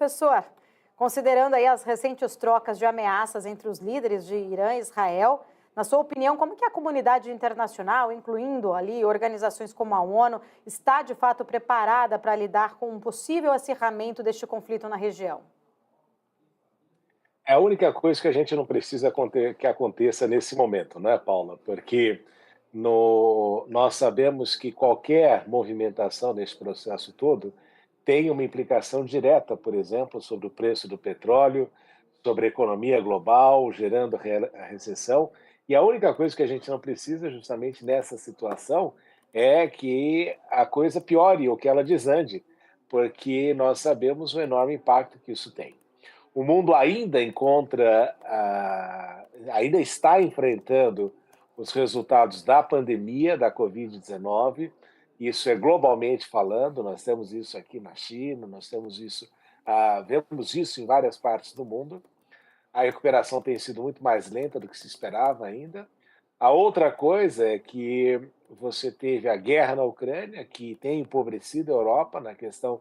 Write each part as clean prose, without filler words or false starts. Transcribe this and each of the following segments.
Professor, considerando aí as recentes trocas de ameaças entre os líderes de Irã e Israel, na sua opinião, como que a comunidade internacional, incluindo ali organizações como a ONU, está de fato preparada para lidar com um possível acirramento deste conflito na região? É a única coisa que a gente não precisa que aconteça nesse momento, não é, Paula? Porque nós sabemos que qualquer movimentação nesse processo todo tem uma implicação direta, por exemplo, sobre o preço do petróleo, sobre a economia global, gerando a recessão. E a única coisa que a gente não precisa, justamente nessa situação, é que a coisa piore ou que ela desande, porque nós sabemos o enorme impacto que isso tem. O mundo ainda está enfrentando os resultados da pandemia da Covid-19. Isso é globalmente falando, nós temos isso aqui na China, vemos isso em várias partes do mundo. A recuperação tem sido muito mais lenta do que se esperava ainda. A outra coisa é que você teve a guerra na Ucrânia, que tem empobrecido a Europa na questão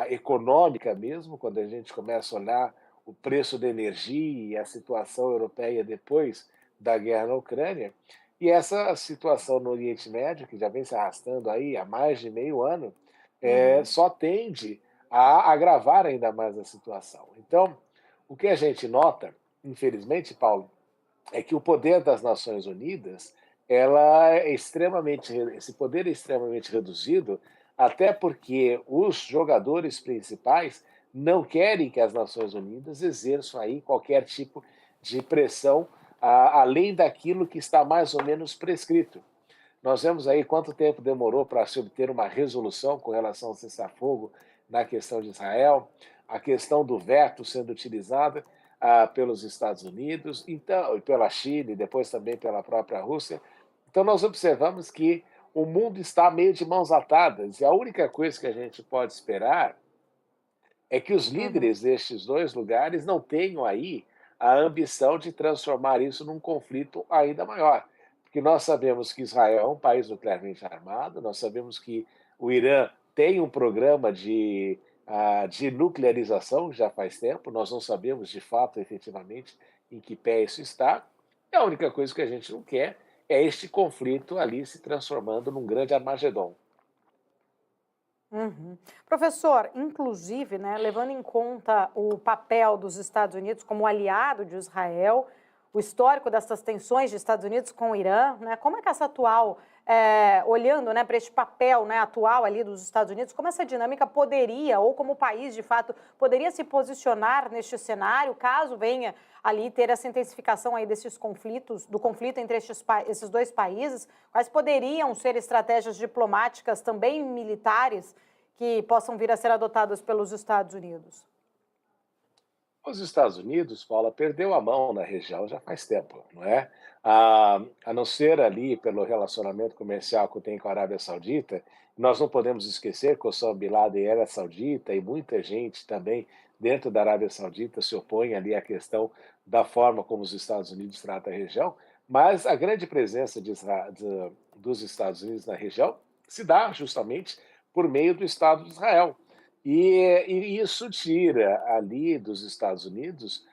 econômica mesmo, quando a gente começa a olhar o preço da energia e a situação europeia depois da guerra na Ucrânia. E essa situação no Oriente Médio, que já vem se arrastando aí há mais de meio ano, Uhum. só tende a agravar ainda mais a situação. Então, o que a gente nota, infelizmente, Paulo, é que o poder das Nações Unidas, esse poder é extremamente reduzido, até porque os jogadores principais não querem que as Nações Unidas exerçam aí qualquer tipo de pressão além daquilo que está mais ou menos prescrito. Nós vemos aí quanto tempo demorou para se obter uma resolução com relação ao cessar-fogo na questão de Israel, a questão do veto sendo utilizada pelos Estados Unidos, então, pela China e depois também pela própria Rússia. Então, nós observamos que o mundo está meio de mãos atadas e a única coisa que a gente pode esperar é que os Uhum. líderes destes dois lugares não tenham aí a ambição de transformar isso num conflito ainda maior. Porque nós sabemos que Israel é um país nuclearmente armado, nós sabemos que o Irã tem um programa de nuclearização já faz tempo, nós não sabemos de fato, efetivamente, em que pé isso está. E a única coisa que a gente não quer é este conflito ali se transformando num grande Armagedon. Uhum. Professor, inclusive, né, levando em conta o papel dos Estados Unidos como aliado de Israel, o histórico dessas tensões de Estados Unidos com o Irã, né, como é que essa atual, olhando, né, para este papel, né, atual ali dos Estados Unidos, como essa dinâmica poderia, ou como o país de fato, poderia se posicionar neste cenário, caso venha ali ter essa intensificação aí desses conflitos, do conflito entre esses dois países, quais poderiam ser estratégias diplomáticas, também militares, que possam vir a ser adotadas pelos Estados Unidos? Os Estados Unidos, Paula, perdeu a mão na região já faz tempo, não é? A não ser ali pelo relacionamento comercial que tem com a Arábia Saudita, nós não podemos esquecer que Osama Bin Laden era saudita e muita gente também dentro da Arábia Saudita se opõe ali à questão da forma como os Estados Unidos tratam a região, mas a grande presença dos Estados Unidos na região se dá justamente por meio do Estado de Israel. E isso tira ali dos Estados Unidos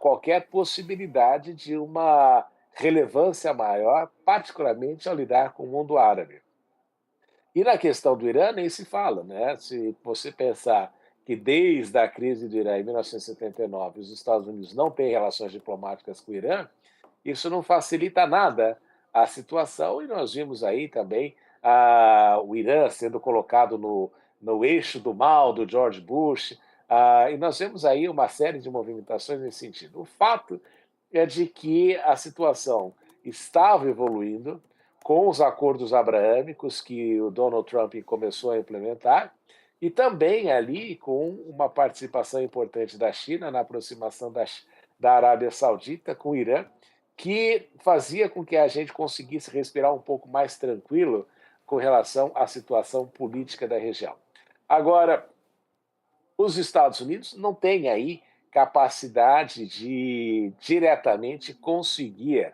qualquer possibilidade de uma relevância maior, particularmente ao lidar com o mundo árabe. E na questão do Irã nem se fala, né? Se você pensar que desde a crise do Irã em 1979 os Estados Unidos não têm relações diplomáticas com o Irã, isso não facilita nada a situação e nós vimos aí também o Irã sendo colocado no eixo do mal do George Bush, e nós vemos aí uma série de movimentações nesse sentido. O fato é de que a situação estava evoluindo com os acordos abraâmicos que o Donald Trump começou a implementar, e também ali com uma participação importante da China na aproximação da Arábia Saudita com o Irã, que fazia com que a gente conseguisse respirar um pouco mais tranquilo com relação à situação política da região. Agora, os Estados Unidos não têm aí capacidade de diretamente conseguir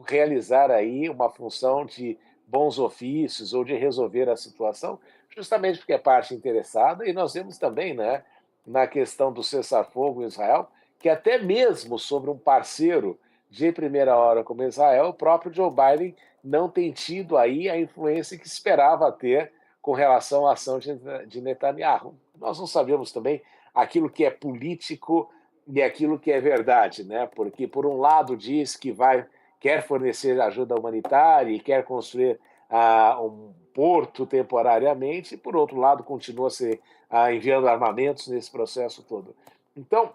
realizar aí uma função de bons ofícios ou de resolver a situação, justamente porque é parte interessada, e nós vemos também, né, na questão do cessar-fogo em Israel, que até mesmo sobre um parceiro de primeira hora como Israel, o próprio Joe Biden não tem tido aí a influência que esperava ter com relação à ação de Netanyahu. Nós não sabemos também aquilo que é político e aquilo que é verdade, né? Porque por um lado diz que quer fornecer ajuda humanitária e quer construir um porto temporariamente, e por outro lado continua enviando armamentos nesse processo todo. Então,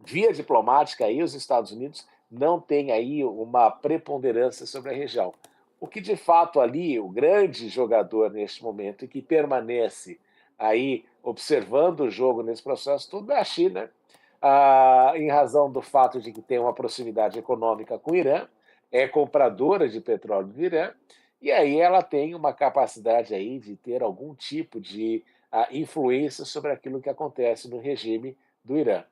via diplomática, aí os Estados Unidos não têm aí uma preponderância sobre a região. O que de fato ali, o grande jogador neste momento e que permanece aí observando o jogo nesse processo todo é a China, em razão do fato de que tem uma proximidade econômica com o Irã, é compradora de petróleo do Irã, e aí ela tem uma capacidade aí de ter algum tipo de influência sobre aquilo que acontece no regime do Irã.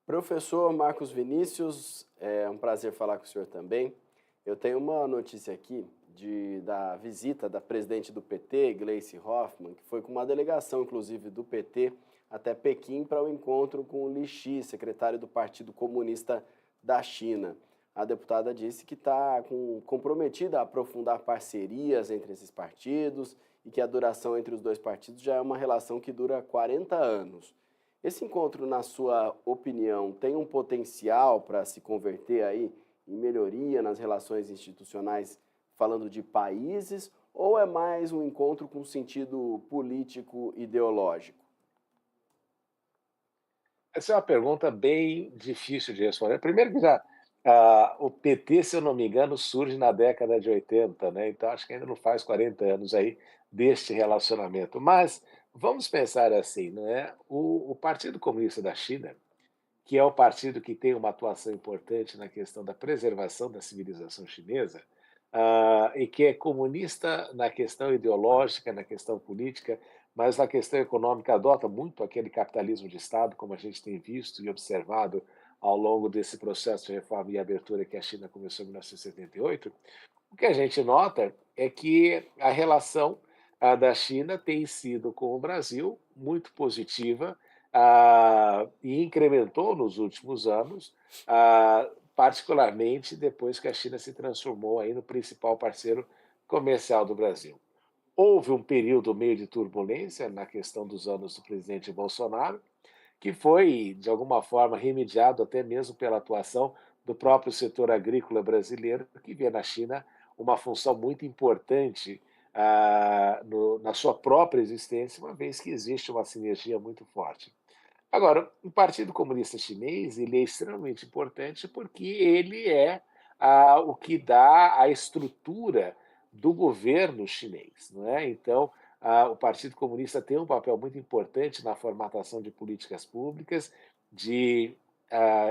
Professor Marcos Vinícius, é um prazer falar com o senhor também. Eu tenho uma notícia aqui da visita da presidente do PT, Gleisi Hoffmann, que foi com uma delegação, inclusive, do PT até Pequim para o encontro com o Li Xi, secretário do Partido Comunista da China. A deputada disse que está comprometida a aprofundar parcerias entre esses partidos e que a duração entre os dois partidos já é uma relação que dura 40 anos. Esse encontro, na sua opinião, tem um potencial para se converter aí em melhoria nas relações institucionais, falando de países, ou é mais um encontro com sentido político ideológico? Essa é uma pergunta bem difícil de responder. Primeiro que o PT, se eu não me engano, surge na década de 80, né? Então acho que ainda não faz 40 anos aí deste relacionamento. Mas vamos pensar assim, não é? O Partido Comunista da China, que é o partido que tem uma atuação importante na questão da preservação da civilização chinesa, e que é comunista na questão ideológica, na questão política, mas na questão econômica adota muito aquele capitalismo de Estado, como a gente tem visto e observado ao longo desse processo de reforma e abertura que a China começou em 1978. O que a gente nota é que a relação da China tem sido com o Brasil muito positiva, e incrementou nos últimos anos, particularmente depois que a China se transformou aí no principal parceiro comercial do Brasil. Houve um período meio de turbulência na questão dos anos do presidente Bolsonaro, que foi, de alguma forma, remediado até mesmo pela atuação do próprio setor agrícola brasileiro, que vê na China uma função muito importante na sua própria existência, uma vez que existe uma sinergia muito forte. Agora, o Partido Comunista Chinês ele é extremamente importante porque ele é o que dá a estrutura do governo chinês, não é? Então, o Partido Comunista tem um papel muito importante na formatação de políticas públicas, de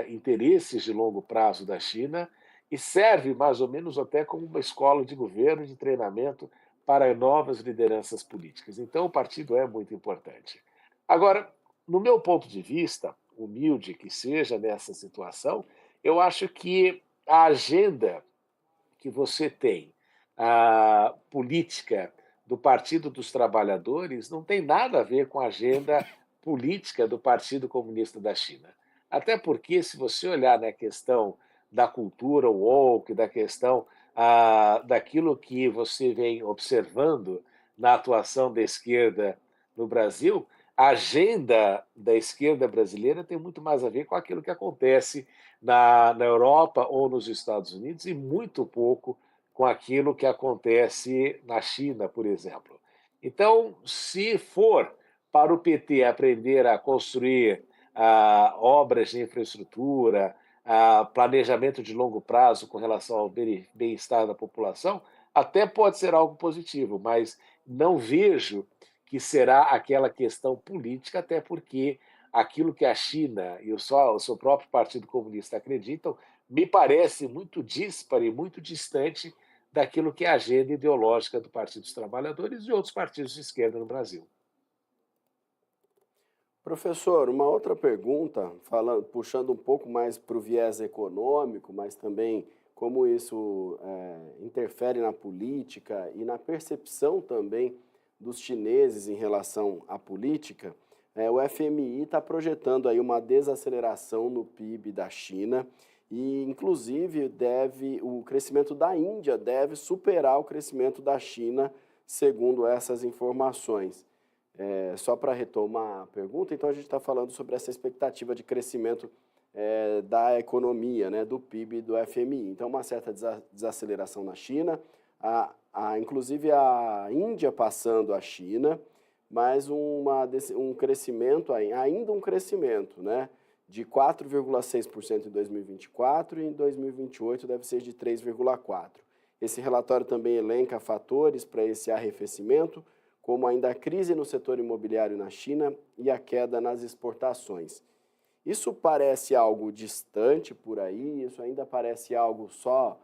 interesses de longo prazo da China e serve mais ou menos até como uma escola de governo, de treinamento para novas lideranças políticas. Então, o partido é muito importante. Agora, no meu ponto de vista, humilde que seja nessa situação, eu acho que a agenda que você tem, a política do Partido dos Trabalhadores, não tem nada a ver com a agenda política do Partido Comunista da China. Até porque, se você olhar na questão da cultura woke, da questão daquilo que você vem observando na atuação da esquerda no Brasil, a agenda da esquerda brasileira tem muito mais a ver com aquilo que acontece na Europa ou nos Estados Unidos e muito pouco com aquilo que acontece na China, por exemplo. Então, se for para o PT aprender a construir obras de infraestrutura, planejamento de longo prazo com relação ao bem-estar da população, até pode ser algo positivo, mas não vejo que será aquela questão política, até porque aquilo que a China e o seu próprio Partido Comunista acreditam me parece muito díspare, muito distante daquilo que é a agenda ideológica do Partido dos Trabalhadores e outros partidos de esquerda no Brasil. Professor, uma outra pergunta, puxando um pouco mais para o viés econômico, mas também como isso interfere na política e na percepção também dos chineses em relação à política, o FMI está projetando aí uma desaceleração no PIB da China e, inclusive, o crescimento da Índia deve superar o crescimento da China, segundo essas informações. Só para retomar a pergunta, então a gente está falando sobre essa expectativa de crescimento da economia, né, do PIB do FMI. Então, uma certa desaceleração na China, inclusive a Índia passando a China, mas um crescimento, ainda um crescimento, né, de 4,6% em 2024 e em 2028 deve ser de 3,4%. Esse relatório também elenca fatores para esse arrefecimento, como ainda a crise no setor imobiliário na China e a queda nas exportações. Isso parece algo distante por aí, isso ainda parece algo só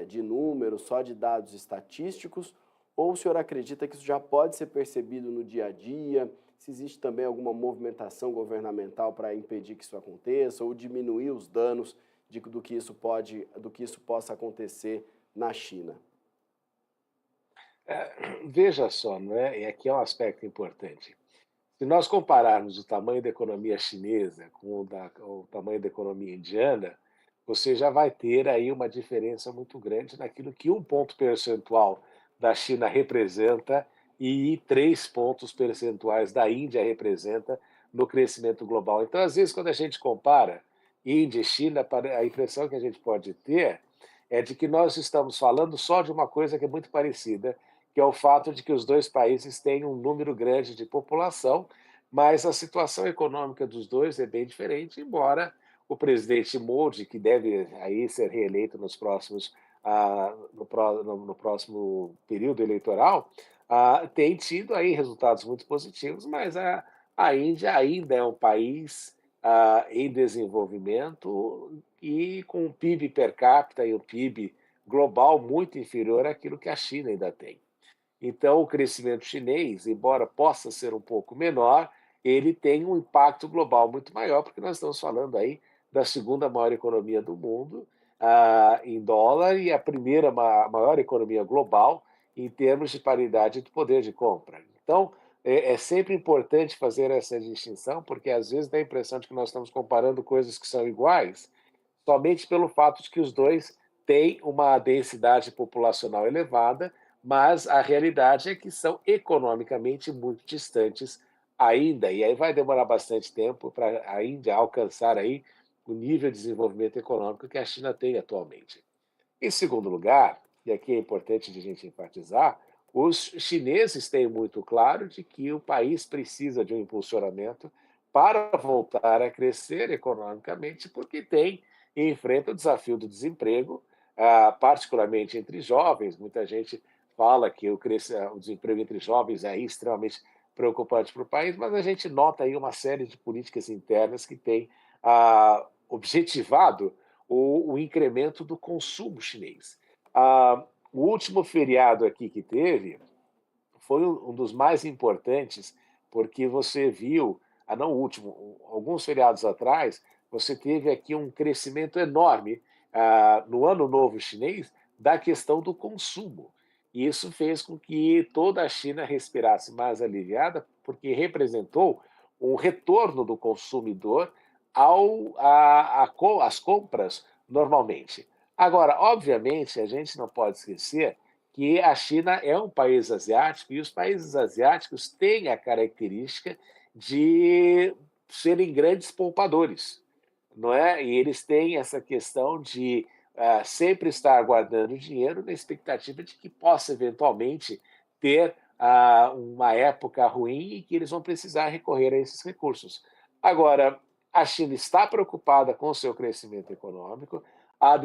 de números, só de dados estatísticos, ou o senhor acredita que isso já pode ser percebido no dia a dia? Se existe também alguma movimentação governamental para impedir que isso aconteça ou diminuir os danos do que isso possa acontecer na China? Veja só, né? E aqui é um aspecto importante. Se nós compararmos o tamanho da economia chinesa com o tamanho da economia indiana, você já vai ter aí uma diferença muito grande naquilo que um ponto percentual da China representa e 3 pontos percentuais da Índia representa no crescimento global. Então, às vezes, quando a gente compara Índia e China, a impressão que a gente pode ter é de que nós estamos falando só de uma coisa que é muito parecida, que é o fato de que os dois países têm um número grande de população, mas a situação econômica dos dois é bem diferente, embora o presidente Modi, que deve aí ser reeleito no próximo período eleitoral, tem tido aí resultados muito positivos, mas a Índia ainda é um país em desenvolvimento e com um PIB per capita e um PIB global muito inferior àquilo que a China ainda tem. Então, o crescimento chinês, embora possa ser um pouco menor, ele tem um impacto global muito maior, porque nós estamos falando aí da segunda maior economia do mundo em dólar e a primeira maior economia global em termos de paridade de poder de compra. Então, é sempre importante fazer essa distinção, porque às vezes dá a impressão de que nós estamos comparando coisas que são iguais, somente pelo fato de que os dois têm uma densidade populacional elevada, mas a realidade é que são economicamente muito distantes ainda, e aí vai demorar bastante tempo para a Índia alcançar aí o nível de desenvolvimento econômico que a China tem atualmente. Em segundo lugar, e aqui é importante de a gente enfatizar, os chineses têm muito claro de que o país precisa de um impulsionamento para voltar a crescer economicamente, porque enfrenta o desafio do desemprego, particularmente entre jovens. Muita gente fala que o desemprego entre jovens é extremamente preocupante para o país, mas a gente nota aí uma série de políticas internas que têm objetivado o incremento do consumo chinês. O último feriado aqui que teve foi um dos mais importantes, porque você viu, não o último, alguns feriados atrás, você teve aqui um crescimento enorme no Ano Novo Chinês da questão do consumo. E isso fez com que toda a China respirasse mais aliviada, porque representou um retorno do consumidor às compras normalmente. Agora, obviamente, a gente não pode esquecer que a China é um país asiático e os países asiáticos têm a característica de serem grandes poupadores, não é? E eles têm essa questão de sempre estar guardando dinheiro na expectativa de que possa eventualmente ter uma época ruim e que eles vão precisar recorrer a esses recursos. Agora, a China está preocupada com o seu crescimento econômico, a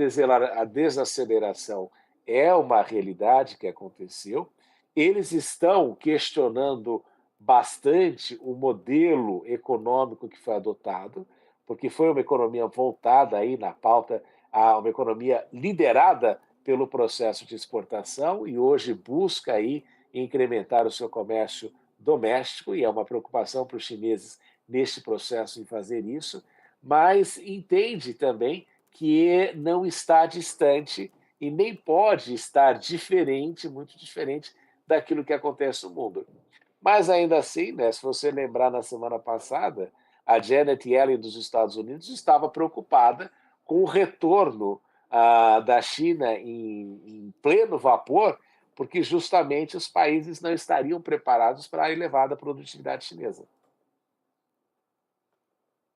desaceleração é uma realidade que aconteceu. Eles estão questionando bastante o modelo econômico que foi adotado, porque foi uma economia voltada aí na pauta a uma economia liderada pelo processo de exportação e hoje busca aí incrementar o seu comércio doméstico, e é uma preocupação para os chineses neste processo em fazer isso, mas entende também que não está distante e nem pode estar diferente, muito diferente daquilo que acontece no mundo. Mas ainda assim, né, se você lembrar na semana passada, a Janet Yellen dos Estados Unidos estava preocupada com o retorno da China em pleno vapor, porque justamente os países não estariam preparados para a elevada produtividade chinesa.